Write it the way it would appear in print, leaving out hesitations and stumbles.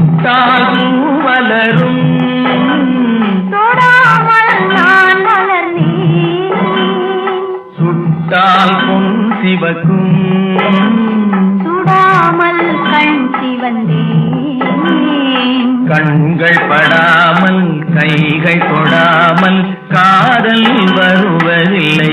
தொட்டால் மலரும் தொடாமல் நான் மலர்ந்தேன் சுட்டால் பொன் சிவக்கும் சுடாமல் கண் சிவந்தேன் கண்கள் படாமல் கைகள் தொடாமல் காதல் வருவதில்லை